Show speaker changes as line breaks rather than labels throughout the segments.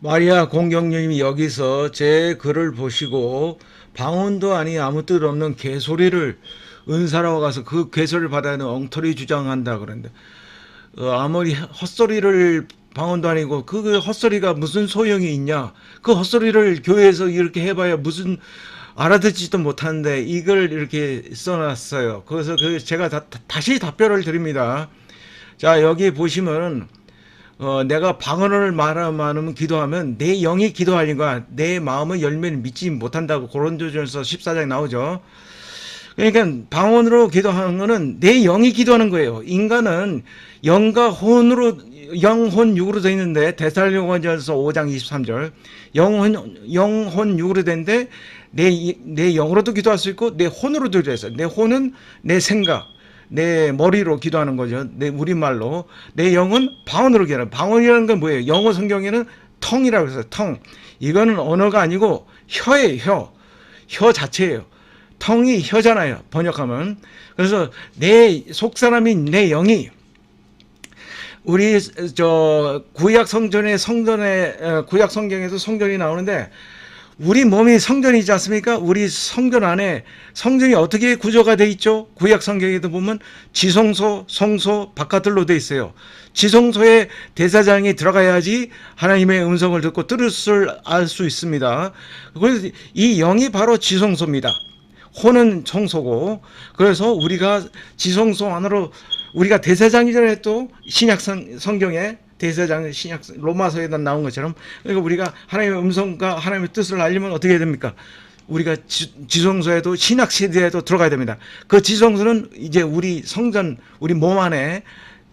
마리아 공경님이 여기서 제 글을 보시고 방언도 아니 아무 뜻 없는 개소리를 은사라고 가서 그 개소리를 받아야 하는 엉터리 주장한다 그러는데 아무리 헛소리를 방언도 아니고 그 헛소리가 무슨 소용이 있냐? 그 헛소리를 교회에서 이렇게 해봐야 무슨 알아듣지도 못하는데 이걸 이렇게 써놨어요. 그래서 제가 다시 답변을 드립니다. 자, 여기 보시면 내가 방언을 말하면 기도하면 내 영이 기도하니까 내 마음은 열매를 믿지 못한다고 고린도전서 14장에 나오죠. 그러니까 방언으로 기도하는 거는 내 영이 기도하는 거예요. 인간은 영과 혼으로 영혼 육으로 되어 있는데 데살로니가전서 5장 23절 영혼 육으로 되는데 내 영으로도 기도할 수 있고 내 혼으로도 기도했어요. 내 혼은 내 생각 내 머리로 기도하는 거죠. 내 우리말로. 내 영은 방언으로 기도하는. 방언이라는 건 뭐예요? 영어 성경에는 텅이라고 해서 텅. 이거는 언어가 아니고 혀예요. 혀 자체예요. 텅이 혀잖아요. 번역하면. 그래서 내 속사람인 내 영이 우리 구약 구약 성경에도 성전이 나오는데 우리 몸이 성전이지 않습니까? 우리 성전 안에 성전이 어떻게 구조가 돼 있죠? 구약 성경에도 보면 지성소, 성소, 바깥들로 돼 있어요. 지성소에 대사장이 들어가야지 하나님의 음성을 듣고 뜻을 알 수 있습니다. 그래서 이 영이 바로 지성소입니다. 혼은 성소고, 그래서 우리가 지성소 안으로 우리가 대사장이전에 또 신약 성경에 대사장 신약 로마서에다 나온 것처럼 그러니까 우리가 하나님의 음성과 하나님의 뜻을 알려면 어떻게 해야 됩니까? 우리가 지성소에도 신약 시대에도 들어가야 됩니다. 그 지성소는 이제 우리 성전 우리 몸 안에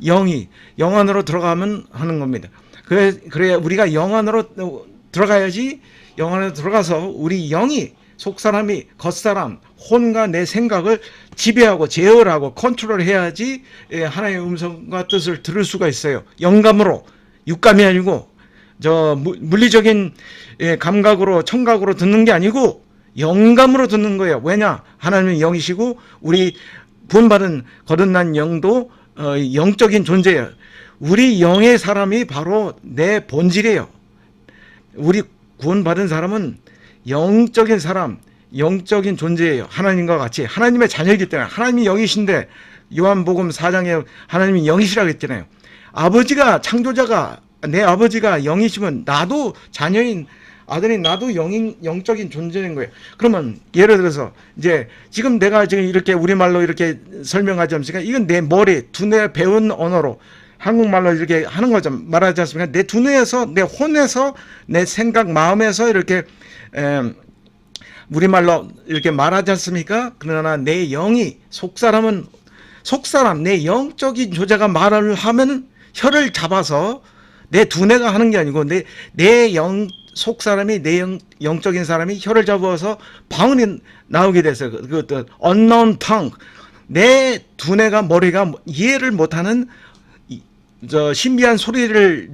영이 영 안으로 들어가면 하는 겁니다. 그래야 우리가 영 안으로 들어가야지 영 안으로 들어가서 우리 영이 속사람이 겉사람 혼과 내 생각을 지배하고 제어하고 컨트롤해야지 하나님의 음성과 뜻을 들을 수가 있어요. 영감으로 육감이 아니고 물리적인 감각으로 청각으로 듣는 게 아니고 영감으로 듣는 거예요. 왜냐? 하나님은 영이시고 우리 구원받은 거듭난 영도 영적인 존재예요. 우리 영의 사람이 바로 내 본질이에요. 우리 구원받은 사람은 영적인 사람, 영적인 존재예요. 하나님과 같이 하나님의 자녀이기 때문에 하나님이 영이신데 요한복음 4장에 하나님이 영이시라고 했잖아요. 아버지가 창조자가 내 아버지가 영이시면 나도 자녀인 아들인 나도 영적인 존재인 거예요. 그러면 예를 들어서 이제 지금 내가 지금 이렇게 우리말로 이렇게 설명하지 않습니까? 이건 내 머리, 두뇌 배운 언어로 한국말로 이렇게 하는 거죠. 말하지 않습니까? 내 두뇌에서 내 혼에서 내 생각 마음에서 이렇게 우리말로 이렇게 말하지 않습니까? 그러나 내 영이 속사람 내 영적인 조자가 말을 하면 혀를 잡아서 내 두뇌가 하는 게 아니고 내 영 속사람이 내 영적인 사람이 혀를 잡아서 방언이 나오게 됐어요. 그 unknown tongue 내 두뇌가 머리가 이해를 못하는 신비한 소리를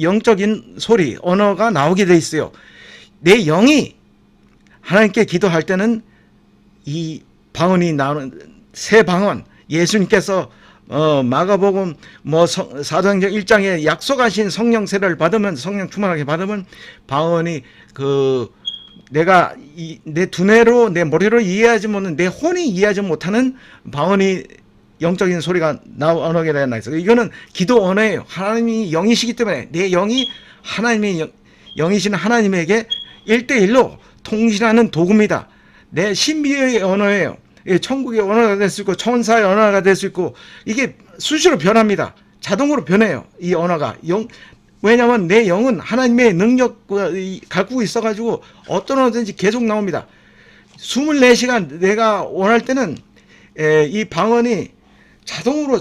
영적인 소리 언어가 나오게 돼 있어요. 내 영이 하나님께 기도할 때는 이 방언이 나오는 새 방언 예수님께서 마가복음 사도행전 1장에 약속하신 성령 세례를 받으면 성령 충만하게 받으면 방언이 내가 내 두뇌로 내 머리로 이해하지 못하는 내 혼이 이해하지 못하는 방언이 영적인 소리가 나오게 되나 있어요. 이거는 기도 언어예요. 하나님이 영이시기 때문에 내 영이 하나님의 영이신 하나님에게 1대1로 통신하는 도구입니다. 내 신비의 언어예요. 천국의 언어가 될 수 있고 천사의 언어가 될 수 있고 이게 수시로 변합니다. 자동으로 변해요. 이 언어가 왜냐하면 내 영은 하나님의 능력을 갖고 있어가지고 어떤 언어든지 계속 나옵니다. 24시간 내가 원할 때는 이 방언이 자동으로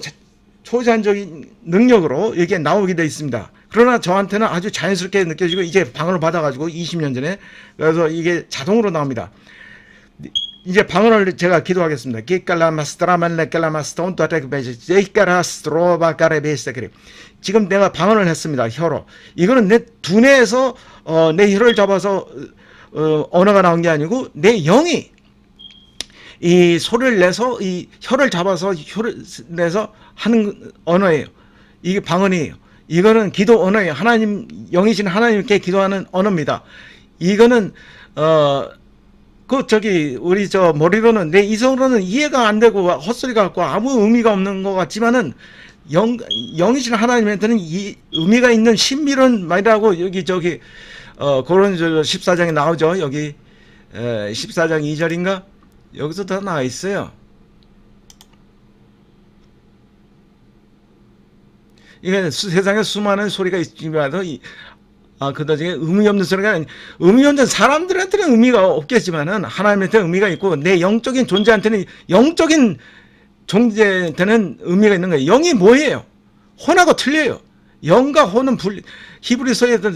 초자연적인 능력으로 이게 나오게 되어 있습니다. 그러나 저한테는 아주 자연스럽게 느껴지고 이제 방언을 받아가지고 20년 전에 그래서 이게 자동으로 나옵니다. 이제 방언을 제가 기도하겠습니다. 지금 내가 방언을 했습니다. 혀로. 이거는 내 두뇌에서 내 혀를 잡아서 언어가 나온 게 아니고 내 영이 이 소리를 내서 이 혀를 잡아서 혀를 내서 하는 언어예요. 이게 방언이에요. 이거는 기도 언어예요. 하나님, 영이신 하나님께 기도하는 언어입니다. 이거는 우리 머리로는, 내 이성으로는 이해가 안 되고 헛소리 같고 아무 의미가 없는 것 같지만은 영이신 하나님한테는 이 의미가 있는 신비로운 말이라고 고린도서 14장에 나오죠. 여기 14장 2절인가? 여기서 다 나와 있어요. 이게 세상에 수많은 소리가 있지만 그다중에 의미 없는 소리가 의미 없는 사람들한테는 의미가 없겠지만은 하나님한테는 의미가 있고 내 영적인 존재한테는 영적인 존재한테는 의미가 있는 거예요. 영이 뭐예요? 혼하고 틀려요. 영과 혼은 히브리서에서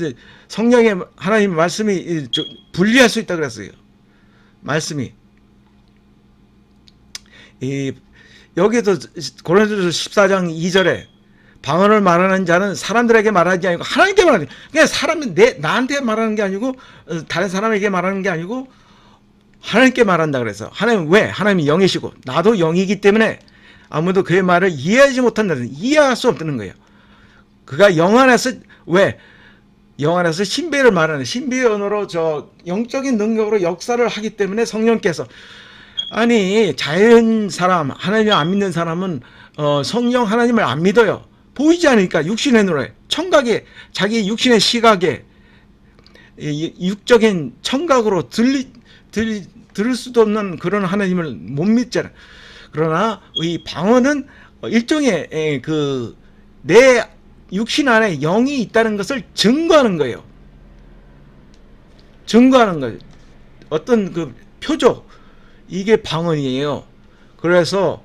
성령의 하나님 말씀이 분리할 수 있다 그랬어요. 말씀이 여기도 고린도서 14장 2절에 방언을 말하는 자는 사람들에게 말하는 게 아니고 하나님께 말하는 거예요. 그냥 사람이 나한테 말하는 게 아니고 다른 사람에게 말하는 게 아니고 하나님께 말한다 그래서. 하나님, 왜? 하나님이 영이시고 나도 영이기 때문에 아무도 그의 말을 이해하지 못한다는, 이해할 수 없다는 거예요. 그가 영 안에서, 왜? 영 안에서 신비를 말하는, 신비의 언어로 영적인 능력으로 역사를 하기 때문에 성령께서, 아니 자연 사람, 하나님을 안 믿는 사람은 성령 하나님을 안 믿어요. 보이지 않으니까 육신의 눈에, 청각에, 자기 육신의 시각에 육적인 청각으로 들을 수도 없는 그런 하나님을 못 믿잖아. 그러나 이 방언은 일종의 내 육신 안에 영이 있다는 것을 증거하는 거예요. 증거하는 거예요. 어떤 표적, 이게 방언이에요. 그래서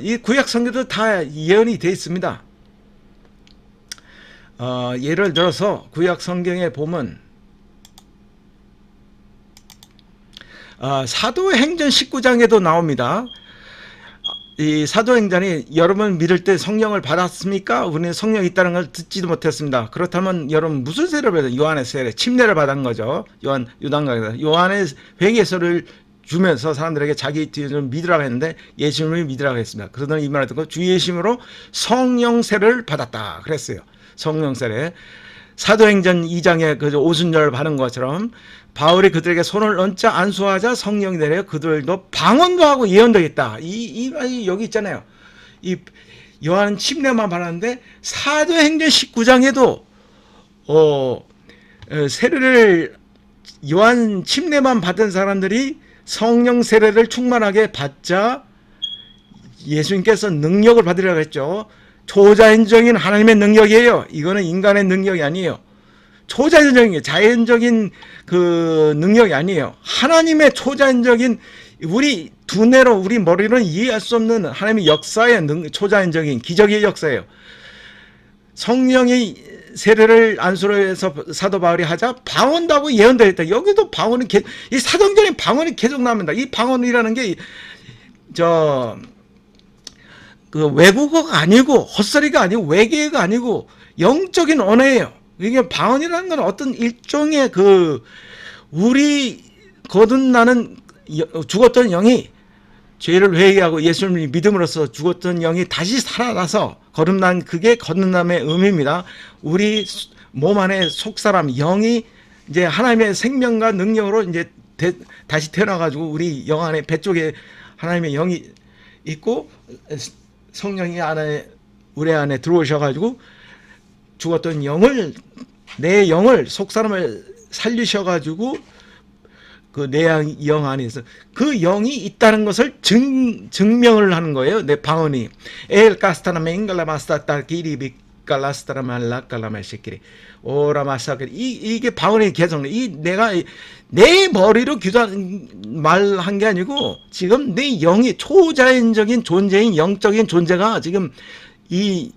이 구약 성경도 다 예언이 되어 있습니다. 예를 들어서 구약 성경에 보면 사도행전 19장에도 나옵니다. 이 사도행전이 여러분 믿을 때 성령을 받았습니까? 우리는 성령이 있다는 걸 듣지도 못했습니다. 그렇다면 여러분 무슨 세례를 받았어요? 요한의 세례, 침례를 받은 거죠. 요단강에서 요한의 회개서를 주면서 사람들에게 자기 뒤를 믿으라고 했는데 예수님을 믿으라고 했습니다. 그러더니 이 말을 듣고 주 예수님으로 성령 세례를 받았다 그랬어요. 성령 세례. 사도행전 2장에 오순절 받은 것처럼 바울이 그들에게 손을 얹자 안수하자 성령이 내려 그들도 방언도 하고 예언도 했다. 이 말이 여기 있잖아요. 이 요한 침례만 받았는데 사도행전 19장에도 세례를 요한 침례만 받은 사람들이 성령 세례를 충만하게 받자 예수님께서 능력을 받으라고 했죠. 초자연적인 하나님의 능력이에요. 이거는 인간의 능력이 아니에요. 초자연적인, 자연적인 능력이 아니에요. 하나님의 초자연적인, 우리 두뇌로, 우리 머리로는 이해할 수 없는 하나님의 역사의 초자연적인 기적의 역사예요. 성령이 세례를 안수로 해서 사도 바울이 하자 방언도 하고 예언도 했다. 여기도 방언이 이 사도행전에 방언이 계속 나옵니다. 이 방언이라는 게 외국어가 아니고 헛소리가 아니고 외계어가 아니고 영적인 언어예요. 이게 방언이라는 건 어떤 일종의 우리 거듭나는 죽었던 영이 죄를 회개하고 예수님을 믿음으로써 죽었던 영이 다시 살아나서 거듭난, 그게 거듭남의 의미입니다. 우리 몸 안에 속사람 영이 이제 하나님의 생명과 능력으로 이제 다시 태어나가지고 우리 영 안에 배 쪽에 하나님의 영이 있고 성령이 우리 안에 들어오셔가지고 죽었던 영을, 내 영을, 속사람을 살리셔가지고 내 영 안에서 그 영이 있다는 것을 증명을 하는 거예요. 내 방언이 엘 카스타나 맹갈라마스타 기리비 갈라스타라말라갈라마시키리 오라마사키리 이게 방언의 개성. 내가 내 머리로 말한 게 아니고 지금 내 영이 초자연적인 존재인 영적인 존재가 지금 이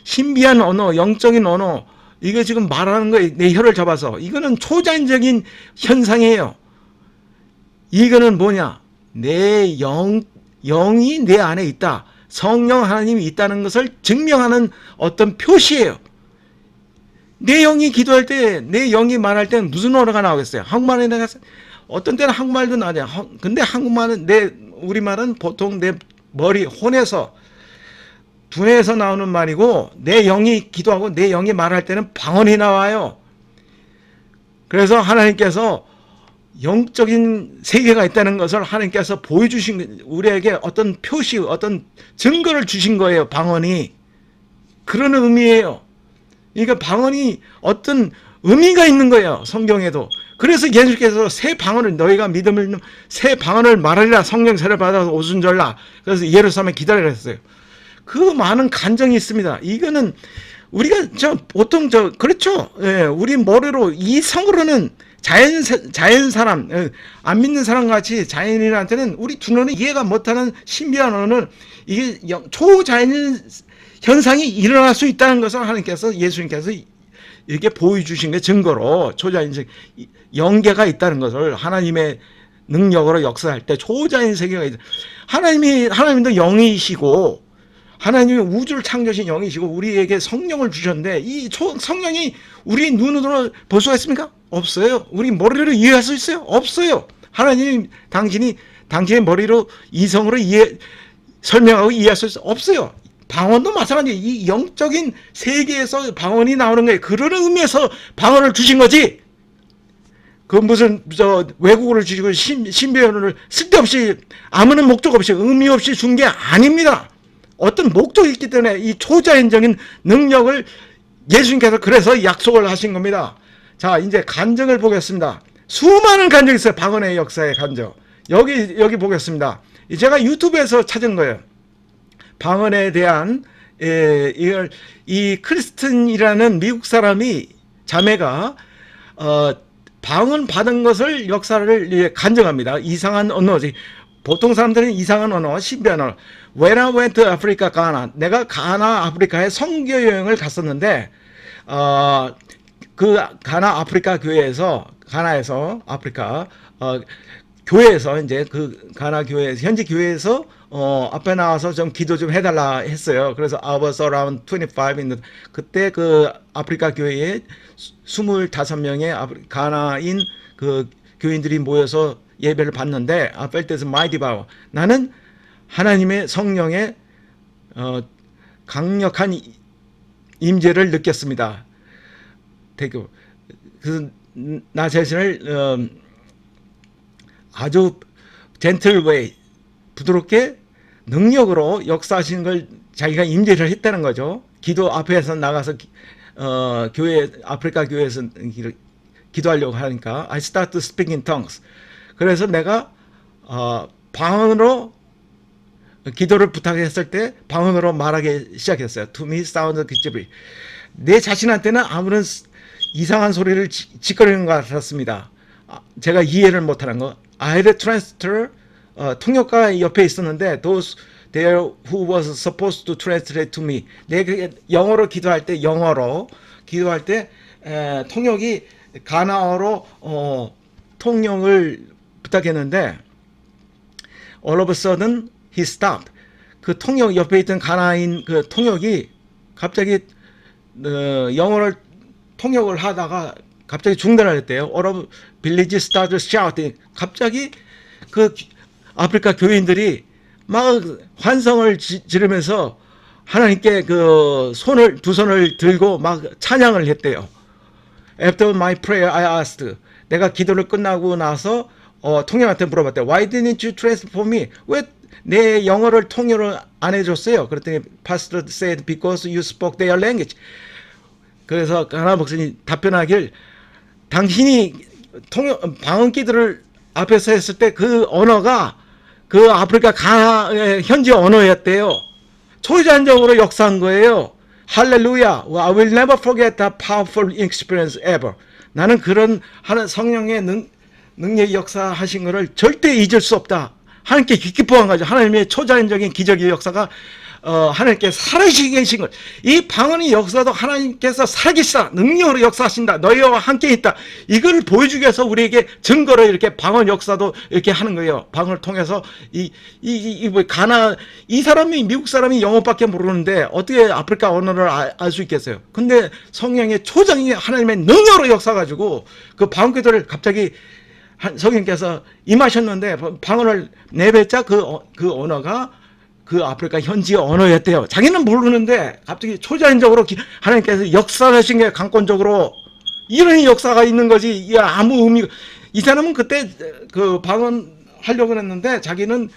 신비한 언어, 영적인 언어, 이거 지금 말하는 거예요. 내 혀를 잡아서. 이거는 초자연적인 현상이에요. 이거는 뭐냐? 내 영이 내 안에 있다. 성령 하나님이 있다는 것을 증명하는 어떤 표시예요. 내 영이 기도할 때, 내 영이 말할 때는 무슨 언어가 나오겠어요? 한국말에 내가 어떤 때는 한국말도 나와요. 근데 우리말은 보통 내 머리 혼에서 두뇌에서 나오는 말이고 내 영이 기도하고 내 영이 말할 때는 방언이 나와요. 그래서 하나님께서 영적인 세계가 있다는 것을 하나님께서 보여주신, 우리에게 어떤 표시, 어떤 증거를 주신 거예요. 방언이. 그런 의미예요. 그러니까 방언이 어떤 의미가 있는 거예요. 성경에도. 그래서 예수께서 새 방언을, 너희가 믿음을 새 방언을 말하리라, 성령 세례 받아서 오순절날. 그래서 예루살렘에 기다리라 했어요. 그 많은 간정이 있습니다. 이거는 우리가 보통 그렇죠. 예, 우리 머리로 이성으로는 자연 사람, 안 믿는 사람 같이 자연인한테는 우리 두뇌는 이해가 못하는 신비한 언어는 이게 초자연 현상이 일어날 수 있다는 것을 하나님께서, 예수님께서 이렇게 보여주신 게 증거로, 초자연적 영계가 있다는 것을, 하나님의 능력으로 역사할 때 초자연 세계가 있다. 하나님도 영이시고 하나님이 우주를 창조하신 영이시고 우리에게 성령을 주셨는데, 이 성령이 우리 눈으로 볼 수가 있습니까? 없어요. 우리 머리로 이해할 수 있어요? 없어요. 하나님이 당신의 머리로 이성으로 설명하고 이해할 수 있어요? 없어요. 방언도 마찬가지예요. 이 영적인 세계에서 방언이 나오는 거예요. 그런 의미에서 방언을 주신 거지. 그 무슨 외국어를 주시고 신비언어를 쓸데없이 아무런 목적 없이 의미 없이 준 게 아닙니다. 어떤 목적이 있기 때문에 이 초자연적인 능력을 예수님께서 그래서 약속을 하신 겁니다. 자, 이제 간증을 보겠습니다. 수많은 간증이 있어요. 방언의 역사의 간증. 여기 보겠습니다. 제가 유튜브에서 찾은 거예요. 방언에 대한, 이 크리스틴이라는 미국 사람이, 자매가 방언 받은 것을, 역사를 간증합니다. 이상한 언어지. 보통 사람들은 이상한 언어, 신비한 언어. When I went to Africa, Ghana. 내가 가나 아프리카에 선교 여행을 갔었는데, 그 가나 아프리카 교회에서, 가나에서 아프리카 교회에서, 이제 그 가나 교회에서, 현지 교회에서 앞에 나와서 좀 기도 좀 해달라 했어요. 그래서 I was around 25 그때 그 아프리카 교회에 25명의 가나인 그 교인들이 모여서 예배를 받는데, I felt this mighty power. 나는 하나님의 성령의 강력한 임재를 느꼈습니다. 그래서 나 자신을 아주 젠틀 웨이, 부드럽게 능력으로 역사하시는 걸 자기가 임재를 했다는 거죠. 기도 앞에서 나가서 교회, 아프리카 교회에서 기도하려고 하니까 I start to speak in tongues. 그래서 내가 방언으로 기도를 부탁했을 때 방언으로 말하기 시작했어요. To me sound 기집이. 내 자신한테는 아무런 이상한 소리를 짓거리는 것 같았습니다. 제가 이해를 못하는 거. I had a translator, 통역가 옆에 있었는데, those there who was supposed to translate to me. 내가 영어로 기도할 때, 통역이 가나어로 통역을 부탁했는데, all of a sudden he stopped. 그 통역 옆에 있던 가나인 그 통역이 갑자기 영어를 통역을 하다가 갑자기 중단을 했대요. All of village started shouting. 갑자기 그 아프리카 교인들이 막 환성을 지르면서 하나님께 그 두 손을 들고 막 찬양을 했대요. After my prayer, I asked. 내가 기도를 끝나고 나서 통역한테 물어봤대. Why didn't you translate for me? 왜 내 영어를 통역을 안 해줬어요? 그랬더니 Pastor said, because you spoke their language. 그래서 가나 목사님 답변하길, 당신이 방언 기도를 앞에서 했을 때 그 언어가 그 아프리카 가나의 현지 언어였대요. 초자연적으로 역사한 거예요. 할렐루야. I will never forget that powerful experience ever. 나는 그런 성령의 능력이 역사하신 것을 절대 잊을 수 없다. 하나님께 기뻐한 거죠. 하나님의 초자연적인 기적의 역사가 하나님께 살아계신 계신 것. 이 방언의 역사도 하나님께서 살아계시다. 능력으로 역사하신다. 너희와 함께 있다. 이걸 보여주기 위해서 우리에게 증거로 이렇게 방언 역사도 이렇게 하는 거예요. 방언을 통해서 이 사람이, 미국 사람이 영어밖에 모르는데 어떻게 아프리카 언어를 알 수 있겠어요? 근데 성령의 초장이 하나님의 능력으로 역사가지고 그 방언 기도를 갑자기 성령께서 임하셨는데 방언을 내뱉자 그 언어가 그 아프리카 현지 언어였대요. 자기는 모르는데 갑자기 초자연적으로 하나님께서 역사하신 게 강권적으로 이런 역사가 있는 거지. 이 아무 의미가, 이 사람은 그때 그 방언하려고 했는데 자기는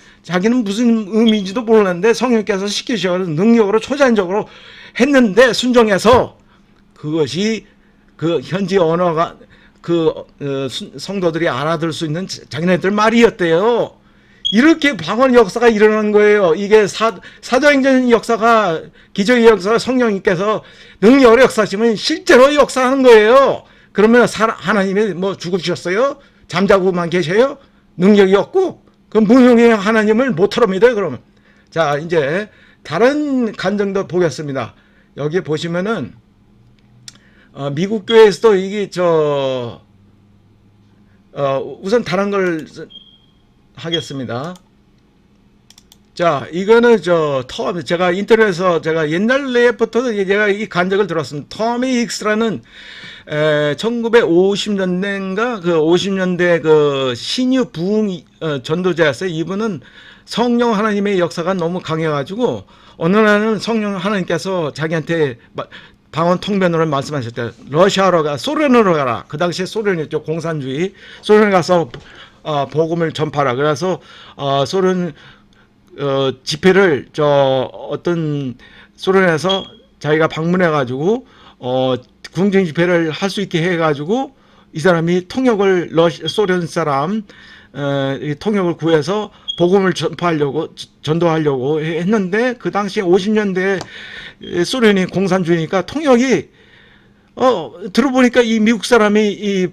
무슨 의미인지도 모르는데 성령께서 시키셔서 능력으로 초자연적으로 했는데 순종해서 그것이 그 현지 언어가 성도들이 알아들 수 있는 자기네들 말이었대요. 이렇게 방언 역사가 일어난 거예요. 이게 사도행전 역사가, 기적의 역사가 성령님께서 능력으로 역사하시면 실제로 역사하는 거예요. 그러면 하나님이 뭐 죽으셨어요? 잠자고만 계셔요? 능력이 없고? 그 무능의 하나님을 못 털어입니다, 그러면. 자, 이제 다른 간증도 보겠습니다. 여기 보시면은, 미국 교회에서도 이게 우선 다른 걸 하겠습니다. 자, 이거는 제가 인터넷에서 제가 옛날부터 제가 이 간증을 들었습니다. 터미 힉스라는 1950년대인가 그 50년대 그 신유 부흥 전도자였어요. 이분은 성령 하나님의 역사가 너무 강해가지고 어느 날은 성령 하나님께서 자기한테 방언 통변으로 말씀하셨대요. 러시아로 가, 소련으로 가라. 그 당시에 소련이었죠. 공산주의. 소련에 가서 복음을 전파라. 그래서 소련 집회를 어떤 소련에서 자기가 방문해 가지고 궁정 집회를 할 수 있게 해 가지고 이 사람이 통역을 소련 사람 통역을 구해서 복음을 전도하려고 했는데 그 당시에 50년대 소련이 공산주의니까 통역이 들어보니까 이 미국 사람이 이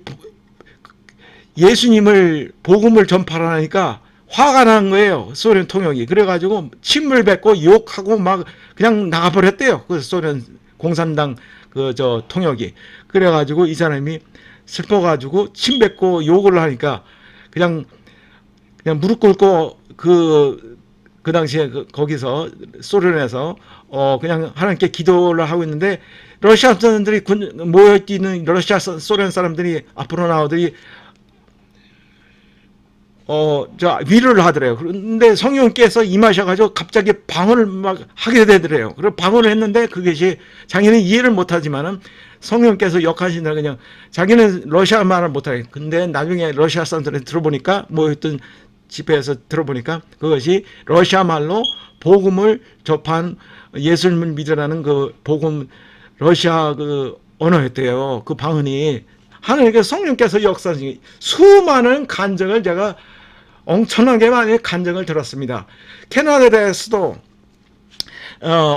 예수님을 복음을 전파하니까 화가 난 거예요. 소련 통역이. 그래가지고 침을 뱉고 욕하고 막 그냥 나가버렸대요. 그 소련 공산당 통역이. 그래가지고 이 사람이 슬퍼가지고 침 뱉고 욕을 하니까 그냥 무릎 꿇고 그 당시에 거기서 소련에서 그냥 하나님께 기도를 하고 있는데 러시아 사람들이 모여있는 러시아 소련 사람들이 앞으로 나오더니 위로를 하더래요. 그런데 성령께서 임하셔가지고 갑자기 방언을 막 하게 되더래요. 그리고 방언을 했는데 그것이 자기는 이해를 못하지만은 성령께서 역하신다 그냥 자기는 러시아 말을 못하게. 근데 나중에 러시아 사람들이 들어보니까 모였던 집회에서 들어보니까 그것이 러시아 말로 복음을 접한 예수님을 믿으라는 그 복음 러시아 그 언어였대요. 그 방언이 하나님께서 성령께서 역사하신 수많은 간증을 제가 엄청나게 많이 간증을 들었습니다. 캐나다에서도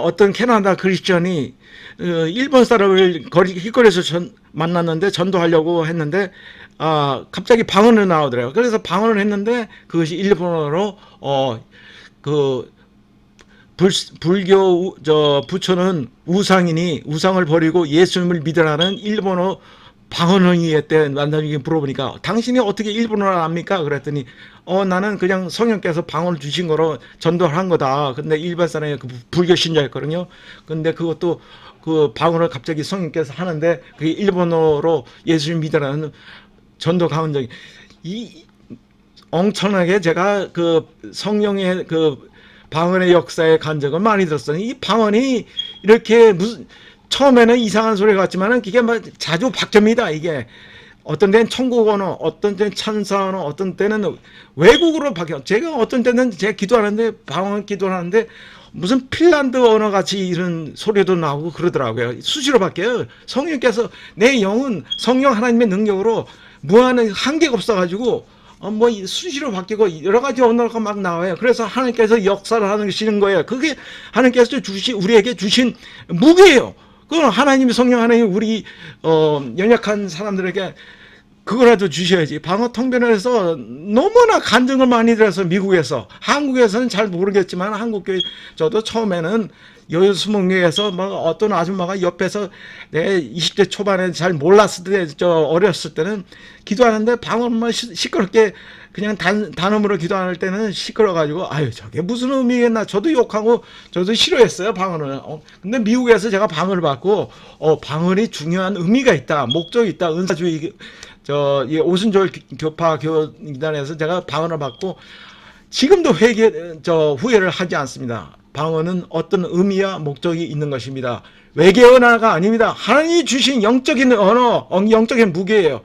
어떤 캐나다 크리스천이 일본 사람을 길거리에서 만났는데 전도하려고 했는데 갑자기 방언을 나오더라고요. 그래서 방언을 했는데 그것이 일본어로 불교 부처는 우상이니 우상을 버리고 예수님을 믿으라는 일본어 방언을 때 만나게 물어보니까 당신이 어떻게 일본어를 압니까? 그랬더니 나는 그냥 성령께서 방언을 주신 거로 전도를 한 거다. 근데 일반 사람이 그 불교 신자였거든요. 근데 그것도 그 방언을 갑자기 성령께서 하는데 그게 일본어로 예수님 믿으라는 전도 가운데 엄청나게 제가 그 성령의 그 방언의 역사의 간증을 많이 들었어요. 이 방언이 이렇게 처음에는 이상한 소리 같지만은 그게 막 자주 바뀝니다. 이게 어떤 때는 천국 언어, 어떤 때는 천사 언어, 어떤 때는 외국어로 바뀌어. 제가 어떤 때는 제가 기도하는데 방언 기도하는데 무슨 핀란드 언어 같이 이런 소리도 나오고 그러더라고요. 수시로 바뀌어요. 성령께서 내 영은 성령 하나님의 능력으로 무한한 한계가 없어가지고 뭐 수시로 바뀌고 여러 가지 언어가 막 나와요. 그래서 하나님께서 역사를 하시는 거예요. 그게 하나님께서 우리에게 주신 무기예요. 그건 하나님이 성령 하나님 우리 연약한 사람들에게 그거라도 주셔야지. 방어 통변을 해서 너무나 간증을 많이 들어서 미국에서 한국에서는 잘 모르겠지만 한국교회 저도 처음에는 여수목교에서 막 어떤 아줌마가 옆에서 내 20대 초반에 잘 몰랐을 때 어렸을 때는 기도하는데 방언만 시끄럽게 그냥 단음으로 기도할 때는 시끄러가지고 아유 저게 무슨 의미겠나 저도 욕하고 저도 싫어했어요 방언을. 근데 미국에서 제가 방언을 받고 방언이 중요한 의미가 있다 목적이 있다 은사주의 오순절 교파 교단에서 제가 방언을 받고 지금도 후회를 하지 않습니다. 방언은 어떤 의미와 목적이 있는 것입니다. 외계 언어가 아닙니다. 하나님이 주신 영적인 언어, 영적인 무기예요.